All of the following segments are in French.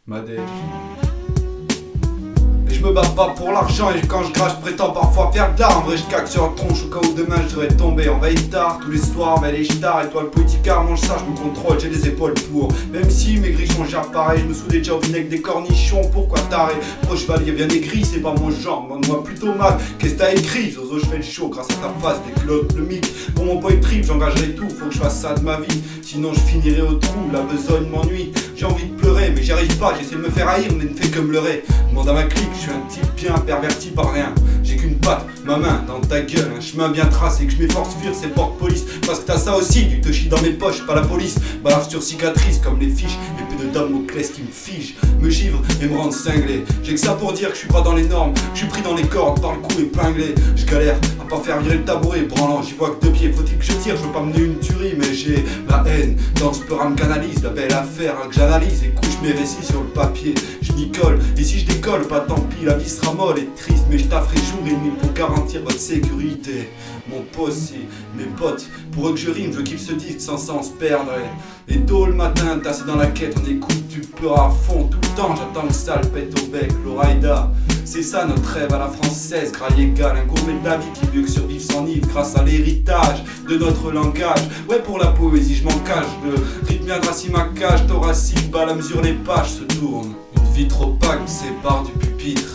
Madej. Et je me bats pas pour l'argent et quand je crache je prétends parfois faire de l'art. En vrai je caque sur la tronche au cas où demain je devrais tomber en veille tard. Tous les soirs mais les stars, étoile politicard, mange ça, je me contrôle, j'ai les épaules pour. Même si mes grichons gèrent pareil, je me soude déjà au vinaigre des cornichons. Pourquoi taré? Pro chevalier bien écrit, c'est pas mon genre, demande-moi plutôt mal. Qu'est-ce que t'as écrit? Zozo je fais le show grâce à ta face, des culottes, le mic. Pour mon boy trip j'engagerai tout, faut que je fasse ça de ma vie. Sinon je finirai au trou, la besogne m'ennuie. J'ai envie de pleurer mais j'y arrive pas, j'essaie de me faire haïr mais ne fait que me leurrer. Demande à ma clique, je suis un type bien perverti par rien. J'ai qu'une patte, ma main dans ta gueule, un chemin bien tracé que je m'efforce fuir ces portes police. Parce que t'as ça aussi, tu te chies dans mes poches, pas la police. Balafre sur cicatrice comme les fiches, épée de Damoclès qui me fige, me givre et me rend cinglé. J'ai que ça pour dire que je suis pas dans les normes, je suis pris dans les cordes par le cou épinglé. Je galère à pas faire virer le tabouret, branlant, j'y vois que deux pieds. Faut-il que je tire, je veux pas mener une tuerie, mais j'ai la haine. Dans ce peur me canalise, la belle affaire que j'analyse et couche mes récits sur le papier. Je m'y colle, et si je décolle, pas tant pis, la vie sera molle et triste, mais je tafferai jour et nuit pour garantir votre sécurité. Mon poste, mes potes, pour eux que je rime, je veux qu'ils se disent sans se perdre. Et tôt le matin, tassé dans la quête, on écoute du peur à fond tout le temps. J'attends que ça le pète au bec, l'Oraïda. C'est ça notre rêve à la française, graille égal, un gourmet de la vie qui veut que survivre sans nid grâce à l'héritage de notre langage. Ouais, pour la poésie, je m'en cache. Le rythme viendra si ma cage thoracique bat, la mesure les pages se tournent. Une vitre opaque me sépare du pupitre.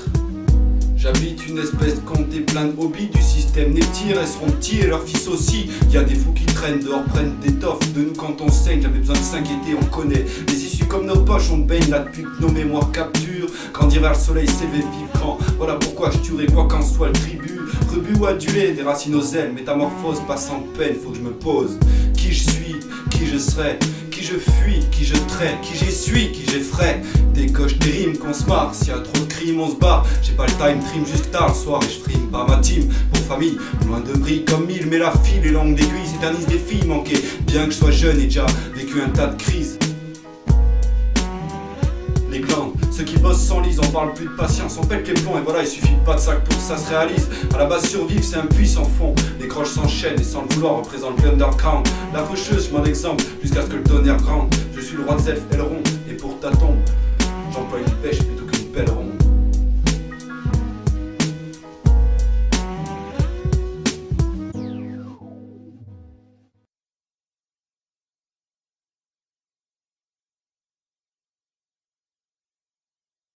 J'habite une espèce comptée plein de hobbies du système Neptir, elles seront petits et leurs fils aussi. Y a des fous qui traînent dehors, prennent des toffes de nous quand on saigne. Jamais besoin de s'inquiéter, on connaît les issues comme nos poches. On baigne là depuis que nos mémoires capturent. Grandir vers le soleil, s'élever vivre grand. Voilà pourquoi je tuerai quoi qu'en soit le tribut. Rebut ou adulé, des racines aux ailes. Métamorphose, pas sans peine, faut que je me pose. Qui je suis, qui je serai, qui je fuis, qui je trais, qui j'essuie, qui j'effraie. Décoche des rimes qu'on se marre, s'il y a trop de crimes on se barre. J'ai pas le time, trim jusque tard le soir et je frime pas ma team. Pour famille, loin de bris comme mille, mais la file et langue d'aiguille s'éternise des filles manquées. Bien que je sois jeune et déjà vécu un tas de crises. Les glandes, ceux qui bossent sans lise, on parle plus de patience, on pète les plombs et voilà, il suffit pas de ça pour que ça se réalise. À la base survivre c'est un puits sans fond, les croches s'enchaînent et sans le vouloir représentent le underground. La faucheuse, je m'en exemple, jusqu'à ce que le tonnerre grande. Je suis le roi de Zelf, Elrond, et pour ta tombe